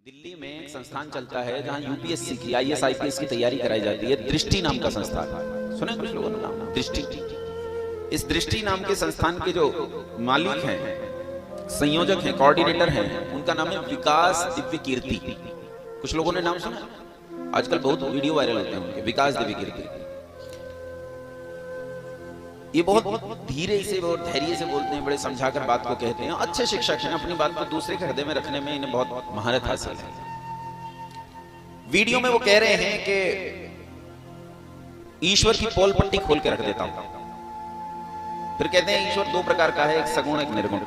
दिल्ली में एक संस्थान चलता है जहां यूपीएससी की आईएएस आईपीएस की तैयारी कराई जाती है। दृष्टि नाम का संस्थान, सुने कुछ लोगों ने नाम? दृष्टि। इस दृष्टि नाम के संस्थान के जो मालिक हैं, संयोजक हैं, कोऑर्डिनेटर हैं, उनका नाम है विकास दिव्य कीर्ति। कुछ लोगों ने नाम सुना? आजकल बहुत वीडियो वायरल होते हैं उनके, विकास दिव्य कीर्ति। ये बहुत धीरे से और धैर्य से बोलते हैं, बड़े समझाकर बात को कहते हैं। अच्छे शिक्षक हैं, अपनी बात को दूसरे के हृदय में रखने में इन्हें बहुत महारत हासिल है। वीडियो में वो कह रहे हैं कि ईश्वर की पोल पट्टी खोल के रख देता हूं। फिर कहते हैं ईश्वर दो प्रकार का है, एक सगुण एक निर्गुण।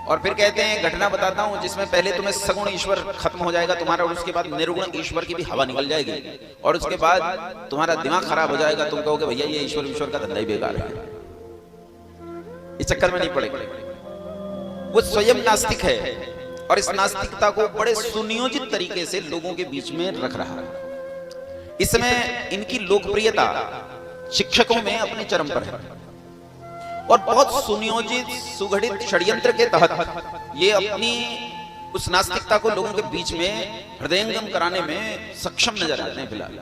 और फिर कहते हैं घटना बताता हूं जिसमें पहले तुम्हें सगुण ईश्वर खत्म हो जाएगा तुम्हारा, और उसके बाद निर्गुण ईश्वर की भी हवा निकल जाएगी, और उसके बाद तुम्हारा दिमाग खराब हो जाएगा। तुम कहोगे भैया ये ईश्वर का धंधा ही बेकार है, इस चक्कर में नहीं पड़ेगा। वो स्वयं नास्तिक है और इस नास्तिकता को बड़े सुनियोजित तरीके से लोगों के बीच में रख रहा है। इस समय इनकी लोकप्रियता शिक्षकों में अपने चरम पर है और बहुत सुनियोजित सुगठित षड्यंत्र के तहत ये अपनी उस नास्तिकता को लोगों के बीच में हृदयंगम कराने में सक्षम नजर आते हैं। फिलहाल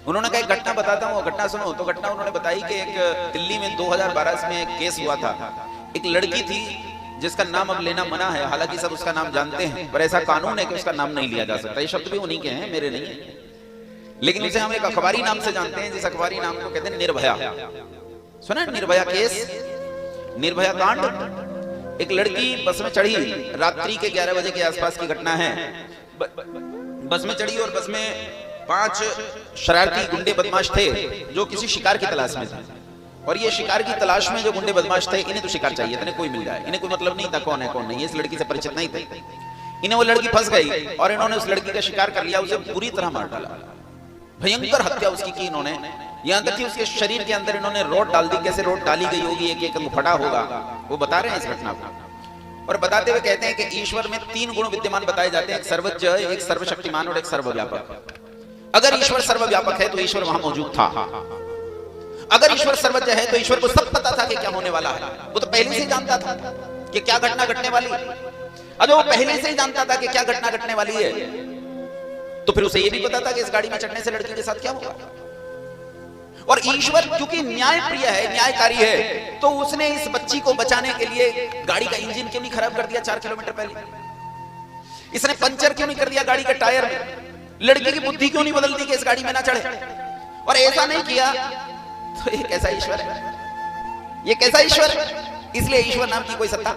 उन्होंने कहा एक घटना बताता हूँ, घटना सुनो। तो घटना उन्होंने बताई कि एक दिल्ली में 2012 में एक केस हुआ था। एक लड़की थी जिसका नाम अब लेना मना है, हालांकि सब उसका नाम जानते हैं, पर ऐसा कानून है कि उसका नाम नहीं लिया जा सकता। ये शब्द भी उन्हीं के हैं, मेरे नहीं है। लेकिन उसे हम एक अखबारी नाम से जानते हैं, जिस अखबारी नाम को कहते हैं निर्भया। सुना निर्भया केस, निर्भया कांड। एक लड़की बस में चढ़ी, रात्रि के 11 बजे के आसपास की घटना है। बस में चढ़ी और बस में 5 शरारती गुंडे बदमाश थे जो किसी शिकार की तलाश में थे। और ये शिकार की तलाश में जो गुंडे बदमाश थे, इन्हें तो शिकार चाहिए था, इन्हें कोई मिल जाए, इन्हें कोई मतलब नहीं था कौन है कौन नहीं, इस लड़की से परिचित नहीं थे। इन्हें वो लड़की फंस गई और इन्होंने उस लड़की का शिकार कर लिया, उसे बुरी तरह मार डाला, भयंकर हत्या उसकी की इन्होंने। यहां तक कि उसके शरीर के अंदर इन्होंने रोड डाल दी। कैसे रोड डाली गई होगी, एक एक अंग फटा होगा, वो बता रहे हैं इस घटना को। और बताते हुए कहते हैं कि ईश्वर में 3 गुण विद्यमान बताए जाते हैं, एक सर्वज्ञ, एक सर्वशक्तिमान और एक सर्वव्यापक। अगर ईश्वर सर्वव्यापक है तो ईश्वर वहां मौजूद था। अगर ईश्वर सर्वज्ञ है तो ईश्वर को सब पता था कि क्या होने वाला है। वो तो पहले से ही जानता था कि क्या घटना घटने वाली है। अगर वो पहले से ही जानता था कि क्या घटना घटने वाली है, तो फिर उसे ये भी पता था कि इस गाड़ी में चढ़ने से लड़की के साथ क्या होगा। और ईश्वर क्योंकि न्याय प्रिय है, न्यायकारी है, तो उसने इस बच्ची को बचाने के लिए गाड़ी का इंजन क्यों नहीं खराब कर दिया 4 किलोमीटर पहले? इसने पंचर क्यों नहीं कर दिया गाड़ी के टायर में? लड़की की बुद्धि क्यों नहीं बदल दी कि इस गाड़ी में ना चढ़े? और ऐसा नहीं किया तो ये कैसा ईश्वर है? ये कैसा ईश्वर है? इसलिए ईश्वर नाम की कोई सत्ता।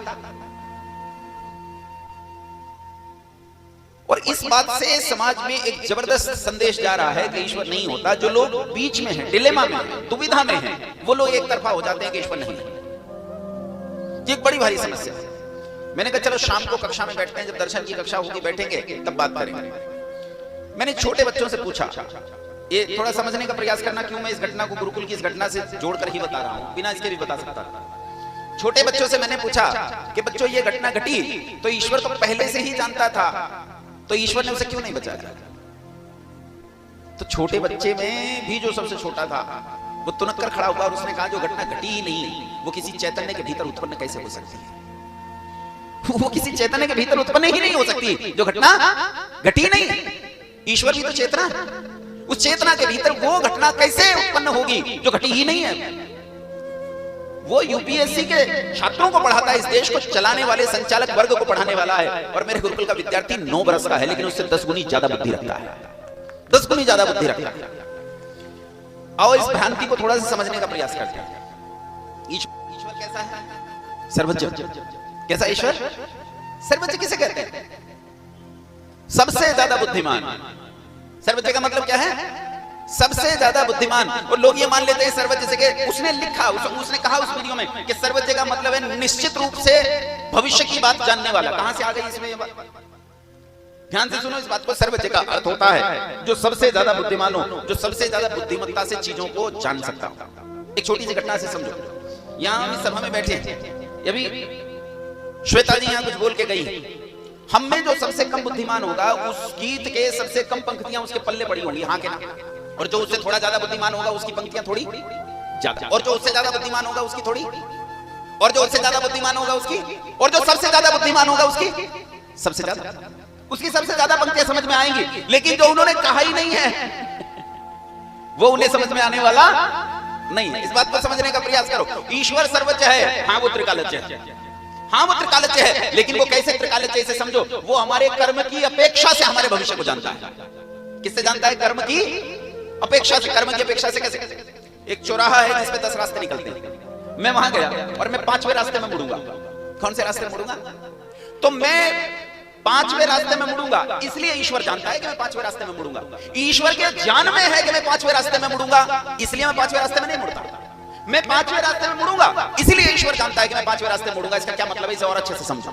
और इस बात से समाज में एक जबरदस्त संदेश जा रहा है कि ईश्वर नहीं होता। जो लोग बीच में हैं, डिलेमा में हैं, दुविधा में हैं, वो लोग एक तरफा हो जाते हैं कि ईश्वर नहीं है। ये एक बड़ी भारी समस्या है। मैंने कहा चलो शाम को कक्षा में बैठते हैं, जब दर्शन की कक्षा होगी बैठेंगे तब बात करेंगे। मैंने छोटे बच्चों से पूछा, ये थोड़ा समझने का प्रयास करना क्यों मैं इस घटना को गुरुकुल की इस घटना से जोड़कर ही बता रहा हूं, बिना इसके भी बता सकता। छोटे बच्चों से मैंने पूछा कि बच्चों ये घटना घटी तो ईश्वर तो पहले से ही जानता था, तो ईश्वर ने उसे क्यों नहीं बचाया? तो छोटे बच्चे में भी जो सबसे छोटा था वो तुनक कर खड़ा हुआ और उसने कहा जो घटना घटी ही नहीं, वो किसी चैतन्य के भीतर उत्पन्न कैसे हो सकती है? वो किसी चैतन्य के भीतर उत्पन्न ही नहीं हो सकती जो घटना घटी नहीं। ईश्वर भी तो चेतना है, उस चेतना के भीतर वो घटना कैसे उत्पन्न होगी जो घटी ही नहीं है? वो यूपीएससी के छात्रों को पढ़ाता है, इस देश को चलाने वाले संचालक वर्ग को पढ़ाने वाला है। और मेरे गुरुकुल का विद्यार्थी 9 बरस का है, लेकिन उससे 10 गुनी ज्यादा बुद्धि रखता है, 10 गुनी ज्यादा बुद्धि रखता है। आओ इस भ्रांति को थोड़ा सा समझने का प्रयास करते हैं। ईश्वर कैसा है? सर्वज्ञ। कैसा ईश्वर? सर्वज्ञ किसे कहते हैं? सबसे ज्यादा बुद्धिमान। सर्वज्ञ का मतलब क्या है? सबसे ज्यादा बुद्धिमान। और लोग ये मान लेते हैं सर्वज्ञ से कि उसने लिखा, उसने कहा उस वीडियो में कि सर्वज्ञ का मतलब है निश्चित रूप से भविष्य की बात जानने वाला। कहां से आ गई इसमें ये बात? ध्यान से सुनो इस बात को। सर्वज्ञ का अर्थ होता है जो सबसे ज्यादा बुद्धिमान हो, जो सबसे ज्यादा बुद्धिमत्ता से चीजों को जान सकता हो। एक छोटी सी घटना से समझो। यहां हम सभा में बैठे अभी श्वेता जी यहां कुछ बोल के गई। हम में जो सबसे कम बुद्धिमान होगा उस गीत के सबसे कम पंक्तियां उसके पल्ले पड़ी होंगी, हाँ के ना? और जो उससे थोड़ा ज्यादा बुद्धिमान होगा उसकी पंक्तियां थोड़ी ज्यादा, और जो उससे ज्यादा बुद्धिमान होगा उसकी थोड़ी, और जो उससे ज्यादा बुद्धिमान होगा उसकी, और जो सबसे ज्यादा बुद्धिमान होगा उसकी सबसे ज्यादा, उसकी सबसे ज्यादा पंक्तियां समझ में आएंगी, लेकिन जो उन्होंने कहा ही नहीं है वो उन्हें समझ में आने वाला नहीं है। इस बात को समझने का प्रयास करो। ईश्वर सर्वोच्च है, हाँ वो त्रिकालज्ञ है, हाँ वो त्रिकालज्ञ है, लेकिन वो कैसे त्रिकालज्ञ इसे समझो, वो हमारे कर्म की अपेक्षा से हमारे भविष्य को जानता है। किससे जानता है? कर्म की अपेक्षा से। कर्म की अपेक्षा से कैसे? एक चौराहा है जिसमें 10 रास्ते निकलते हैं, मैं वहां गया और मैं 5वें रास्ते में मुड़ूंगा। कौन से रास्ते में मुड़ूंगा? तो मैं 5वें रास्ते में मुड़ूंगा, इसलिए ईश्वर जानता है कि मैं 5वें रास्ते में मुड़ूंगा। ईश्वर के ज्ञान में है कि मैं 5वें रास्ते में मुड़ूंगा, इसलिए मैं 5वें रास्ते में नहीं मुड़ता। मैं 5वें रास्ते में मुड़ूंगा, इसलिए ईश्वर जानता है कि मैं 5वें रास्ते में मुड़ूंगा। इसका क्या मतलब है, इसे और अच्छे से समझो।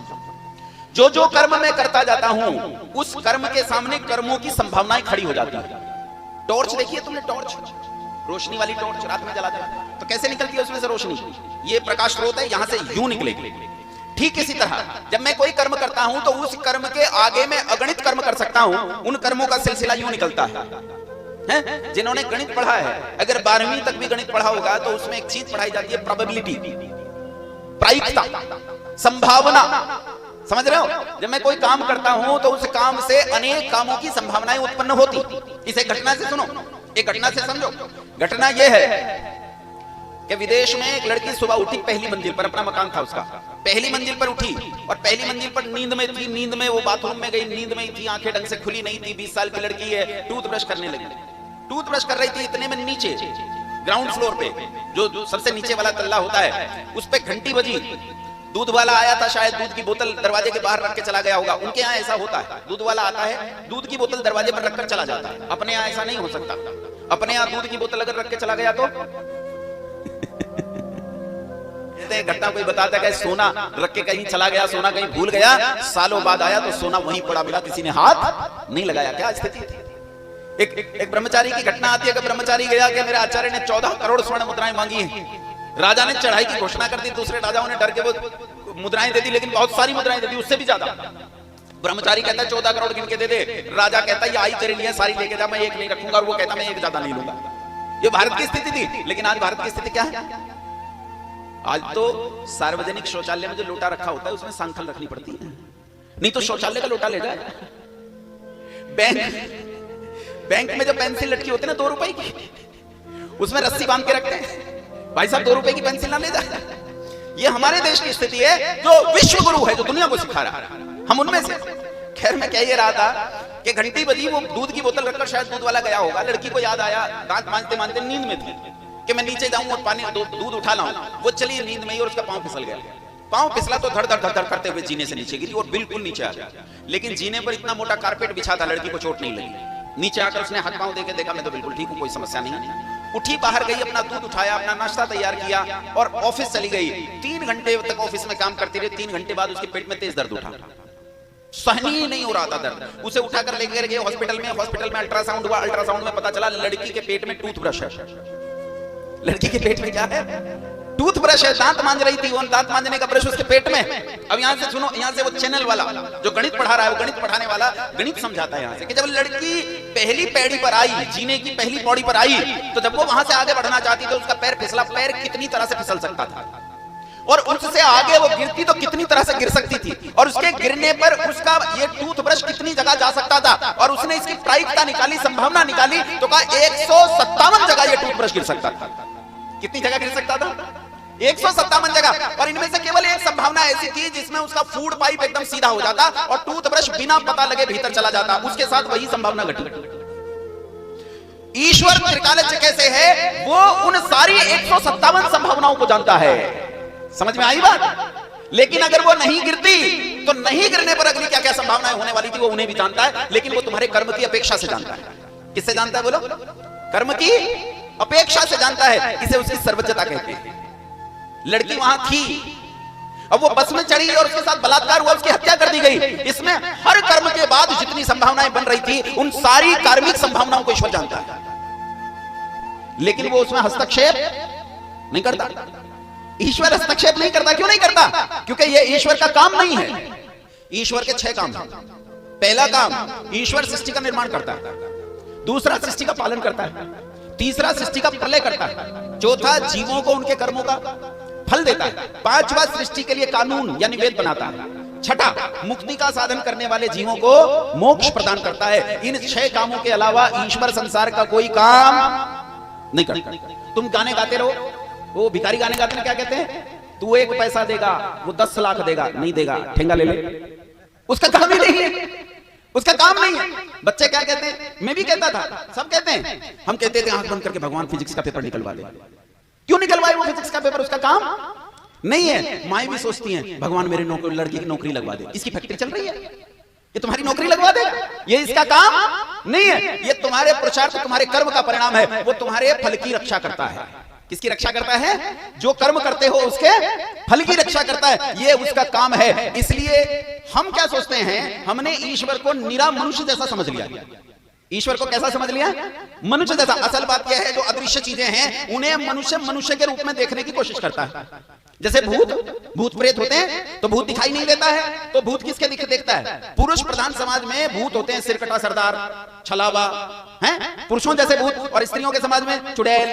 जो जो कर्म मैं करता जाता हूं, उस कर्म के सामने कर्मों की संभावनाएं खड़ी हो जाती है। टॉर्च देखिए तुमने, टॉर्च, रोशनी वाली टॉर्च रात में जलाते हैं तो कैसे निकलती है उसमें से रोशनी? ये प्रकाश स्रोत है, यहां से यूं निकलेगी। ठीक इसी तरह जब मैं कोई कर्म करता हूं तो उस कर्म के आगे मैं अगणित कर्म कर सकता हूं। उन कर्मों का सिलसिला यूं निकलता है। जिन्होंने गणित पढ़ा है, अगर 12वीं तक भी गणित पढ़ा होगा तो उसमें एक चीज पढ़ाई जाती है, प्रोबेबिलिटी, प्रायिकता, संभावना। समझ रहे हो? जब मैं कोई काम करता हूं तो उस काम से अनेक कामों की संभावनाएं उत्पन्न होती। इसे घटना से सुनो, एक घटना से समझो। घटना यह है कि विदेश में एक लड़की सुबह उठी, पहली मंजिल पर, अपना मकान था उसका, पहली मंजिल पर उठी और पहली मंजिल पर नींद में थी। नींद में वो बाथरूम में गई, नींद में ही थी, आंखें ढंग से खुली नहीं थी। 20 साल की लड़की है, टूथब्रश करने लगी। टूथब्रश कर रही थी, इतने में नीचे ग्राउंड फ्लोर पे, जो सबसे नीचे वाला तल्ला होता है, उस पे घंटी बजी। दूध वाला आया था, शायद दूध की बोतल दरवाजे के बाहर रख के चला गया होगा। उनके यहाँ ऐसा होता है, दूध वाला आता है, दूध की बोतल दरवाजे पर रखकर चला जाता है। अपने यहाँ ऐसा नहीं हो सकता। अपने यहाँ दूध की बोतल अगर रख के चला गया तो घटना कोई बताता है कि सोना रख के कहीं चला गया, सोना कहीं भूल गया, सालों बाद आया तो सोना वहीं पड़ा मिला, किसी ने हाथ नहीं लगाया। क्या स्थिति थी? एक ब्रह्मचारी की घटना आती है कि ब्रह्मचारी गया कि मेरे आचार्य ने 14 करोड़ स्वर्ण मुद्राएं मांगी हैं। राजा ने चढ़ाई की घोषणा कर दी, दूसरे राजाओं ने डर के वो मुद्राएं दे दी, लेकिन बहुत सारी मुद्राएं दे दी, उससे भी ज्यादा। ब्रह्मचारी कहता है 14 करोड़ गिन के दे दे। राजा कहता है ये आई तेरे लिए, सारी लेके जा, मैं एक नहीं रखूंगा। और वो कहता मैं एक ज्यादा नहीं लूंगा। ये भारत की स्थिति थी। लेकिन आज भारत की स्थिति क्या है? आज तो सार्वजनिक शौचालय में जो लोटा रखा होता है उसमें सांखल रखनी पड़ती है, नहीं तो शौचालय का लोटा ले जाए। बैंक में जो पेंसिल लटकी होती है ना 2 रुपए की, उसमें रस्सी बांध के रखते हैं, भाई साहब 2 रुपए की पेंसिल ना ले जाए। ये हमारे देश की स्थिति है, जो विश्व गुरु है, जो दुनिया को सिखा रहा है, हम उनमें से। खैर मैं कह ये रहा था कि घंटी बजी, वो दूध की बोतल रखकर शायद दूध वाला गया होगा। लड़की को याद आया, दांत मांजते मांजते नींद में थी, कि मैं नीचे जाऊं और पानी दूध उठा लाऊं। वो चली नींद में ही और उसका पांव फिसल गया। पांव फिसला तो धड़ धड़ धड़ धड़ करते हुए जीने से नीचे गिरी और बिल्कुल नीचे आ गया। लेकिन जीने पर इतना मोटा कारपेट बिछा था, लड़की को चोट नहीं लगी। नीचे आकर उसने हाथ पांव देके देखा, मैं तो बिल्कुल ठीक हूं, कोई समस्या नहीं। उठी, बाहर गई, अपना दूध उठाया, अपना नाश्ता तैयार किया और ऑफिस चली गई। 3 घंटे तक ऑफिस में काम करती रही। 3 घंटे बाद उसके पेट में तेज दर्द उठा, सहनी नहीं हो रहा था दर्द। उसे उठाकर लेकर गए हॉस्पिटल में। हॉस्पिटल में अल्ट्रासाउंड हुआ। अल्ट्रासाउंड में पता चला लड़की के पेट में टूथब्रश है। लड़की के पेट में क्या है? टूथब्रश है। दांत मांज रही थी, वो दांत मांजने का ब्रश उसके पेट में। अब यहां से सुनो, यहां से वो चैनल वाला जो गणित पढ़ा रहा है, वो गणित पढ़ाने वाला गणित समझाता है यहां से कि जब लड़की पहली पैड़ी पर आई, जीने की पहली पौड़ी पर आई, तो जब वो वहां से आगे बढ़ना चाहती तो उसका पैर फिसला। पैर कितनी तरह से फिसल सकता था, और उससे आगे वो गिरती तो कितनी तरह से गिर सकती थी, और उसके गिरने पर उसका ये टूथब्रश कितनी जगह जा सकता था। और उसने इसकी प्रायिकता निकाली, संभावना निकाली, तो कहा 157 जगह ये टूथब्रश गिर सकता था। कितनी जगह गिर सकता था? 157 जगह। और इनमें से केवल एक संभावना ऐसी थी जिसमें उसका फूड पाइप एकदम सीधा हो जाता और टूथब्रश बिना पता लगे भीतर चला जाता। उसके साथ वही संभावना घटी। ईश्वर त्रिकालज्ञ कैसे है? वो उन सारी 157 संभावनाओं को जानता है। समझ में आई बात? लेकिन अगर वो नहीं गिरती तो नहीं गिरने पर अगली क्या क्या संभावनाएं होने वाली थी वो उन्हें भी जानता है। लेकिन वो तुम्हारे कर्म की अपेक्षा से जानता है। किससे जानता है बोलो? कर्म की अपेक्षा से जानता है। इसे उसकी सर्वज्ञता कहते हैं। लड़की वहां थी, अब वो बस में चढ़ी और उसके साथ बलात्कार हुआ, उसकी हत्या कर दी गई। इसमें हर कर्म के बाद जितनी संभावनाएं बन रही थी, उन सारी कार्मिक संभावनाओं को ईश्वर जानता है। लेकिन वो उसमें हस्तक्षेप नहीं करता। ईश्वर हस्तक्षेप नहीं करता। क्यों नहीं करता? क्योंकि ये ईश्वर का काम नहीं है। ईश्वर के 6 काम हैं। पहला काम, ईश्वर सृष्टि का निर्माण करता है। दूसरा, सृष्टि का पालन करता है। तीसरा, सृष्टि का प्रलय करता है। चौथा, जीवों को उनके कर्मों का फल देता है। 5वां, सृष्टि के लिए कानून यानी वेद बनाता है। छठा, मुक्ति का साधन करने वाले जीवों को मोक्ष प्रदान करता है। इन 6 कामों के अलावा ईश्वर संसार का कोई काम नहीं करता। तुम गाने गाते रहो, वो भिखारी गाने गाते हैं, क्या कहते हैं, तू 1 पैसा देगा, वो 10 लाख देगा, नहीं देगा ठेंगा ले ले, उसका काम ही नहीं है, उसका काम नहीं है। बच्चे क्या कहते हैं, मैं भी कहता था, सब कहते हैं, हम कहते थे आंख बंद करके भगवान फिजिक्स का पेपर निकलवा दे। क्यों निकलवाए वो फिजिक्स का पेपर, उसका काम नहीं है। माएं भी सोचती हैं भगवान मेरे लड़की की नौकरी लगवा दे, इसकी फैक्ट्री चल रही है, ये तुम्हारी नौकरी लगवा दे, ये इसका काम नहीं है। ये तुम्हारे पुरुषार्थ, तुम्हारे कर्म का परिणाम है, वो तुम्हारे फल की रक्षा करता है। किसकी रक्षा करता है, जो कर्म करते हो उसके फल की रक्षा करता है, ये उसका काम है। इसलिए हम क्या सोचते हैं, हमने ईश्वर को निरा मनुष्य जैसा समझ लिया। ईश्वर को कैसा समझ लिया, मनुष्य जैसा। असल बात यह है, जो अदृश्य चीजें हैं उन्हें मनुष्य के रूप में देखने की कोशिश करता है। जैसे भूत प्रेत होते हैं तो भूत दिखाई नहीं देता है, तो भूत किसके देखता है, पुरुष प्रधान समाज में भूत होते हैं, सिरकटा सरदार, छलावा, हैं पुरुषों जैसे भूत, और स्त्रियों के समाज में चुड़ैल,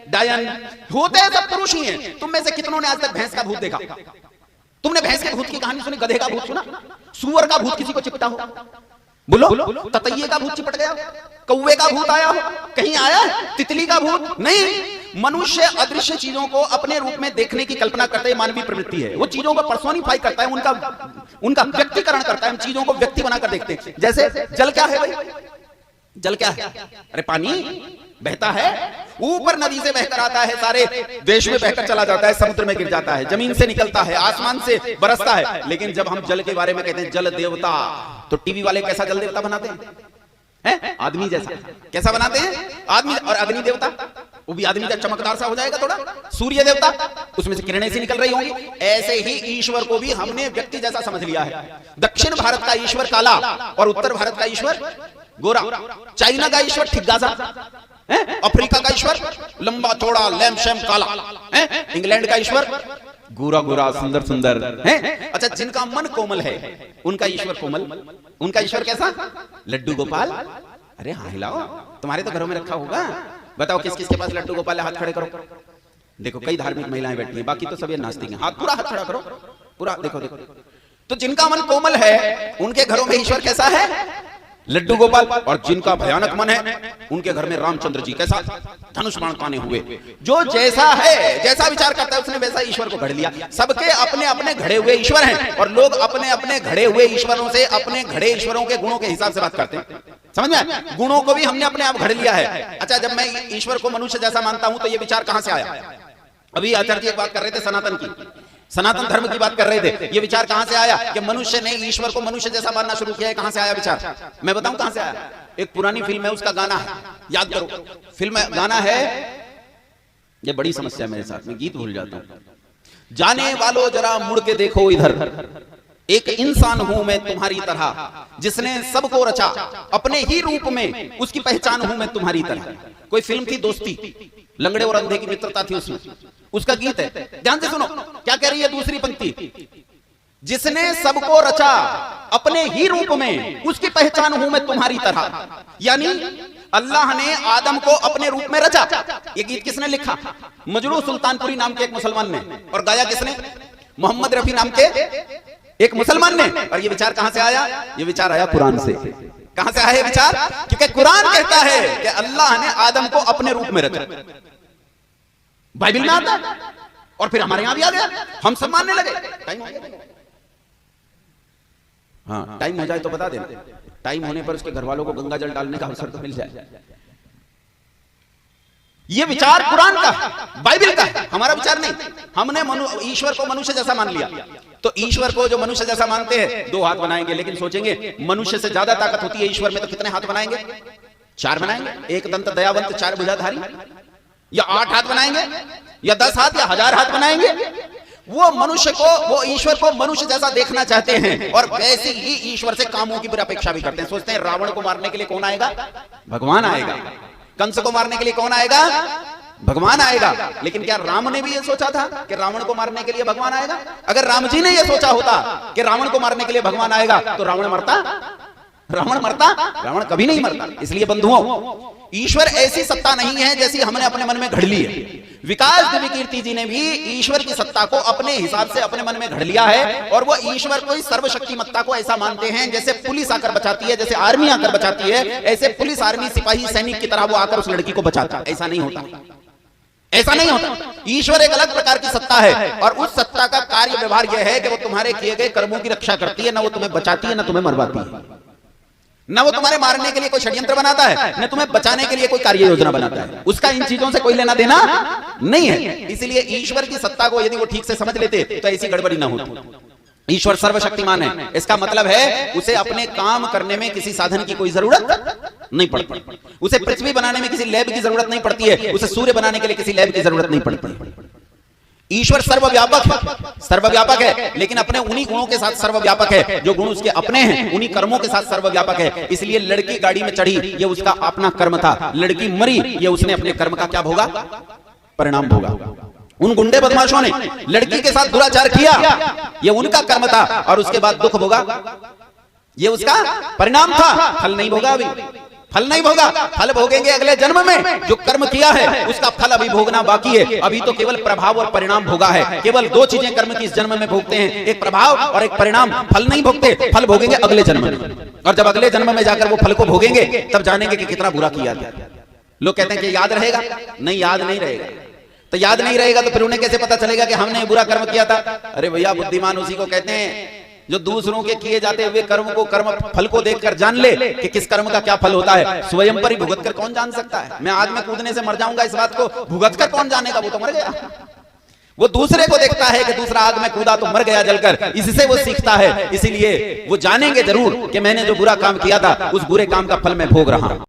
डायन होते हैं, सब पुरुष ही हैं। तुम में से कितनों ने आज तक भैंस का भूत देखा? तुमने भैंस के भूत की कहानी सुनी, गधे का भूत सुना, सुअर का भूत किसी को चिपटा हो, बोलो, ततैये का भूत चिपट गया, कौवे का भूत आया हो, कहीं आया है? तितली का भूत नहीं। मनुष्य अदृश्य चीजों को अपने रूप में देखने की कल्पना करता है, मानवीय प्रवृत्ति है। वो चीजों को पर्सोनिफाई करता है, उनका व्यक्तिकरण करता है, हम चीजों को व्यक्ति बनाकर देखते हैं। जैसे जल क्या है भाई, जल क्या है, अरे पानी बहता है, ऊपर नदी से बहकर आता है, सारे देश में बहकर चला जाता है, समुद्र में गिर जाता है, जमीन से निकलता है, आसमान से बरसता है। लेकिन जब हम जल के बारे में कहते हैं जल देवता, तो टीवी वाले कैसा जल देवता बनाते हैं, आदमी जैसा। कैसा बनाते हैं, आदमी। और अग्नि देवता, वो भी आदमी जैसा चमकदार सा हो जाएगा थोड़ा। सूर्य देवता, उसमें से किरणें सी निकल रही होंगी। ऐसे ही ईश्वर को भी हमने व्यक्ति जैसा समझ लिया है। दक्षिण भारत का ईश्वर काला और उत्तर भारत का ईश्वर गोरा, चाइना का ईश्वर ठिग्गासा, अफ्रीका का ईश्वर लंबा चौड़ा लैम शैम काला, इंग्लैंड का ईश्वर गोरा गोरा सुंदर सुंदर है। अच्छा, जिनका मन कोमल है उनका ईश्वर कोमल, उनका ईश्वर कैसा, लड्डू गोपाल। अरे हाँ हिलाओ, तुम्हारे तो घरों में रखा होगा, बताओ किस किस के पास लड्डू गोपाल है, हाथ खड़े करो। देखो कई धार्मिक महिलाएं बैठी हैं, बाकी तो सब ये नास्तिक हैं। हाथ पूरा, हाथ खड़ा करो पूरा, देखो देखो। तो जिनका मन कोमल है उनके घरों में ईश्वर कैसा है, लड्डू गोपाल। और जिनका भयानक मन है उनके घर में रामचंद्र जी कैसा, धनुष बाण ताने हुए। जो जैसा है, जैसा विचार करता है उसने वैसा ईश्वर को घड़ लिया। सबके अपने अपने घड़े हुए ईश्वर हैं, और लोग अपने अपने घड़े हुए ईश्वरों से अपने घड़े ईश्वरों के गुणों के हिसाब से बात करते हैं। समझ में, गुणों को भी हमने अपने आप घड़ लिया है। अच्छा, जब मैं ईश्वर को मनुष्य जैसा मानता हूं तो ये विचार कहां से आया? अभी आचार्य जी एक बात कर रहे थे सनातन की, सनातन धर्म की बात कर रहे थे। ये विचार कहां से आया कि मनुष्य ने ईश्वर को मनुष्य जैसा मानना शुरू किया है? कहां से आया विचार? मैं बताऊं कहां से आया। एक पुरानी फिल्म है, उसका गाना है, याद करो, फिल्म गाना है, ये बड़ी समस्या है मेरे साथ में, गीत भूल जाता हूं। जाने वालों जरा मुड़ के देखो इधर, एक इंसान हूं मैं तुम्हारी तरह, जिसने सबको रचा अपने ही रूप में, उसकी पहचान हूं मैं तुम्हारी तरह। कोई फिल्म थी दोस्ती, लंगड़े और अंधे की मित्रता थी उसमें, उसका गीत है, ध्यान से सुनो क्या कह रही है दूसरी पंक्ति, जिसने सबको रचा अपने ही रूप में, उसकी पहचान हूं मैं तुम्हारी तरह। यानी अल्लाह ने आदम को अपने रूप में रचा। ये गीत किसने लिखा? मजरू सुल्तानपुरी नाम के एक मुसलमान ने, और गाया किसने? मोहम्मद रफी नाम के एक मुसलमान ने। और ये विचार कहां से आया? ये विचार आया कुरान से। कहां से आया विचार? क्योंकि कुरान कहता है कि अल्लाह ने आदम को अपने रूप में रचा। बाइबल में आता है, और फिर हमारे यहां भी आ गया, हम सब मानने लगे। टाइम हो गया? हाँ, टाइम हो जाए तो बता देना, टाइम होने पर उसके घर वालों को गंगा जल डालने का अवसर तो मिल जाए। ये विचार कुरान का, बाइबल का है, हमारा विचार नहीं। हमने ईश्वर को मनुष्य जैसा मान लिया। तो ईश्वर को जो मनुष्य जैसा मानते हैं, 2 हाथ बनाएंगे, लेकिन सोचेंगे मनुष्य से ज्यादा ताकत होती है ईश्वर में, तो कितने हाथ बनाएंगे? 4 बनाएंगे। एक दंत दयावंत 4 भुजाधारी, या 8 हाथ बनाएंगे, या 10 हाथ, या 1000 हाथ बनाएंगे। वो मनुष्य को, वो ईश्वर को मनुष्य जैसा देखना चाहते हैं, और वैसे ही ईश्वर से कामों की अपेक्षा भी करते हैं। सोचते हैं रावण को मारने के लिए कौन आएगा? भगवान आएगा। कंस को मारने के लिए कौन आएगा? भगवान आएगा। लेकिन क्या राम ने भी ये सोचा था कि रावण को मारने के लिए भगवान आएगा? अगर राम जी ने ये सोचा होता कि रावण को मारने के लिए भगवान आएगा, तो रावण मरता? रावण मरता? रावण कभी नहीं मरता। इसलिए बंधुओं, ईश्वर ऐसी सत्ता नहीं है जैसी हमने अपने मन में घड़ ली है। विकास देवी कीर्ति जी ने भी ईश्वर की सत्ता को अपने हिसाब से अपने मन में घड़ लिया है, और वो ईश्वर को सर्वशक्तिमत्ता को ऐसा मानते हैं जैसे पुलिस आकर बचाती है, जैसे आर्मी आकर बचाती है, ऐसे पुलिस, आर्मी, सिपाही, सैनिक की तरह वो आकर उस लड़की को बचाता है। ऐसा नहीं होता, ऐसा नहीं होता। ईश्वर एक अलग प्रकार की सत्ता है, और उस सत्ता का कार्य व्यवहार यह है कि वो तुम्हारे किए गए कर्मों की रक्षा करती है, ना वो तुम्हें बचाती है, ना तुम्हें मरवाती है, ना वो तुम्हारे मारने के लिए कोई षड्यंत्र बनाता है, न तुम्हें बचाने के लिए कोई कार्य योजना बनाता है। उसका इन चीजों से कोई लेना देना नहीं है। इसलिए ईश्वर की सत्ता को यदि वो ठीक से समझ लेते तो ऐसी गड़बड़ी ना होती। ईश्वर सर्वशक्तिमान है, इसका मतलब है उसे अपने काम करने में किसी साधन की कोई जरूरत नहीं पड़ती, उसे पृथ्वी बनाने में किसी लैब की जरूरत नहीं पड़ती है, उसे सूर्य बनाने के लिए किसी लैब की जरूरत नहीं पड़ती। ईश्वर सर्वव्यापक है, सर्वव्यापक है, लेकिन अपने उन्हीं गुणों के साथ सर्वव्यापक है, जो गुण उसके अपने हैं, उन्हीं कर्मों के साथ सर्वव्यापक है। इसलिए लड़की गाड़ी में चढ़ी, ये उसका अपना कर्म था। लड़की मरी, ये उसने अपने कर्म का क्या भोगा? परिणाम भोगा। उन गुंडे बदमाशों ने लड़की के साथ दुराचार किया, ये उनका कर्म था, और उसके बाद दुख भोगा, ये उसका परिणाम था। फल नहीं भोगा, अभी फल नहीं भोगा, फल भोगेंगे अगले जन्म में। जो कर्म किया है उसका फल अभी भोगना बाकी है। अभी तो केवल प्रभाव और परिणाम भोगा है। केवल दो चीजें कर्म की इस जन्म में भोगते हैं, एक प्रभाव और एक परिणाम। फल नहीं भोगते, फल भोगेंगे अगले जन्म में, और जब अगले जन्म में जाकर वो फल को भोगेंगे तब जानेंगे कि कितना बुरा किया था। लोग कहते हैं कि याद रहेगा, नहीं, याद नहीं रहेगा। तो याद नहीं रहेगा तो फिर उन्हें कैसे पता चलेगा कि हमने बुरा कर्म किया था? अरे भैया, बुद्धिमान उसी को कहते हैं जो दूसरों के किए जाते हुए कर्म को, कर्म फल को देखकर जान ले कि किस कर्म का क्या फल होता है। स्वयं पर ही भुगत कर कौन जान सकता है? मैं आग में कूदने से मर जाऊंगा, इस बात को भुगत कर कौन जानेगा? वो तो मर गया। वो दूसरे को देखता है कि दूसरा आग में कूदा तो मर गया जलकर, इससे वो सीखता है। इसीलिए वो जानेंगे जरूर कि मैंने जो बुरा काम किया था उस बुरे काम का फल मैं भोग रहा हूं।